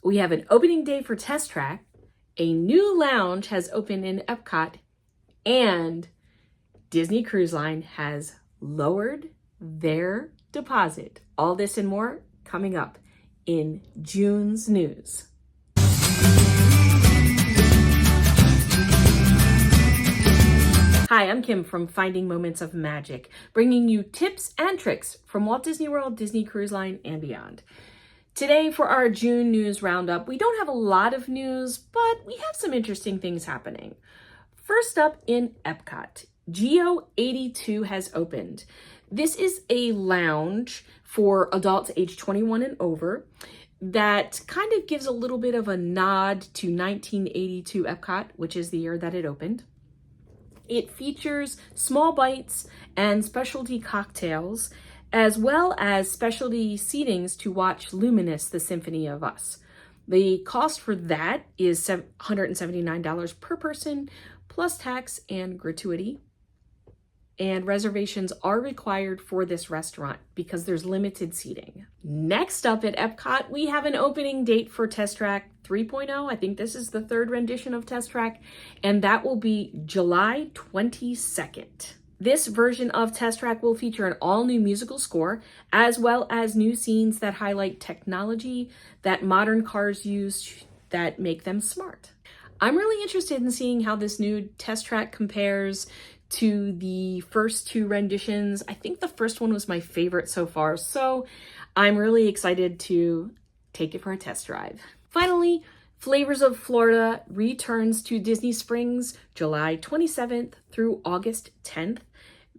We have an opening day for Test Track, a new lounge has opened in Epcot, and Disney Cruise Line has lowered their deposit. All this and more coming up in June's news. Hi, I'm Kim from Finding Moments of Magic, bringing you tips and tricks from Walt Disney World, Disney Cruise Line, and beyond. Today for our June news roundup, we don't have a lot of news, but we have some interesting things happening. First up in Epcot, Geo 82 has opened. This is a lounge for adults age 21 and over that kind of gives a little bit of a nod to 1982 Epcot, which is the year that it opened. It features small bites and specialty cocktails, as well as specialty seatings to watch Luminous, the Symphony of Us. The cost for that is $179 per person, plus tax and gratuity. And reservations are required for this restaurant because there's limited seating. Next up at Epcot, we have an opening date for Test Track 3.0. I think this is the third rendition of Test Track, and that will be July 22nd. This version of Test Track will feature an all-new musical score, as well as new scenes that highlight technology that modern cars use that make them smart. I'm really interested in seeing how this new Test Track compares to the first two renditions. I think the first one was my favorite so far, so I'm really excited to take it for a test drive. Finally, Flavors of Florida returns to Disney Springs July 27th through August 10th.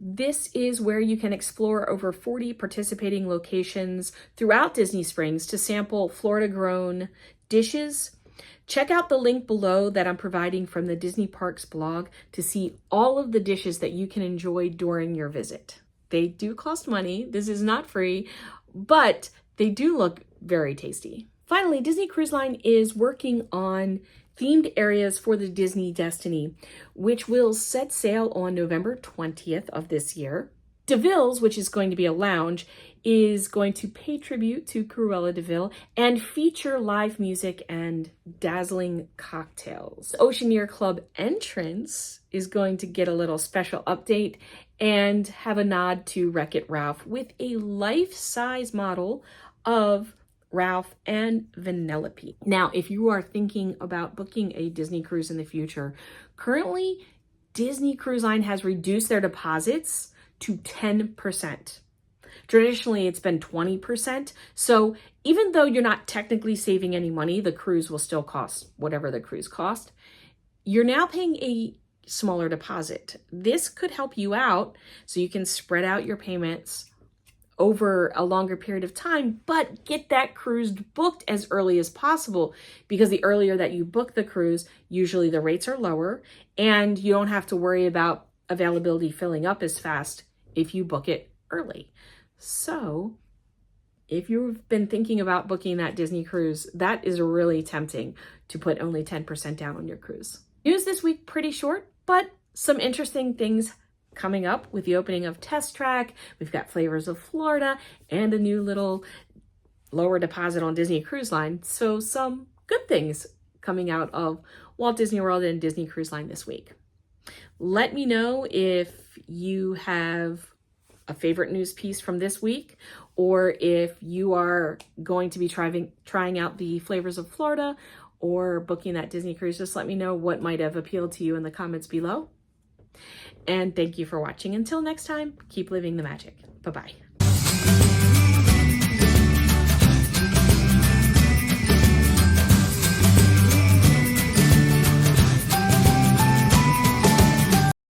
This is where you can explore over 40 participating locations throughout Disney Springs to sample Florida-grown dishes. Check out the link below that I'm providing from the Disney Parks blog to see all of the dishes that you can enjoy during your visit. They do cost money. This is not free, but they do look very tasty. Finally, Disney Cruise Line is working on themed areas for the Disney Destiny, which will set sail on November 20th of this year. DeVille's, which is going to be a lounge, is going to pay tribute to Cruella de Vil and feature live music and dazzling cocktails. Oceaneer Club entrance is going to get a little special update and have a nod to Wreck-It Ralph with a life-size model of Ralph and Vanellope. Now, if you are thinking about booking a Disney cruise in the future, currently Disney Cruise Line has reduced their deposits to 10%. Traditionally, it's been 20%. So even though you're not technically saving any money, the cruise will still cost whatever the cruise cost. You're now paying a smaller deposit. This could help you out so you can spread out your payments over a longer period of time, but get that cruise booked as early as possible, because the earlier that you book the cruise, usually the rates are lower and you don't have to worry about availability filling up as fast if you book it early. So if you've been thinking about booking that Disney cruise, that is really tempting to put only 10% down on your cruise. News this week, pretty short, but some interesting things coming up with the opening of Test Track. We've got Flavors of Florida and a new little lower deposit on Disney Cruise Line. So some good things coming out of Walt Disney World and Disney Cruise Line this week. Let me know if you have a favorite news piece from this week, or if you are going to be trying out the Flavors of Florida or booking that Disney cruise. Just let me know what might have appealed to you in the comments below. And thank you for watching. Until next time, keep living the magic. Bye-bye.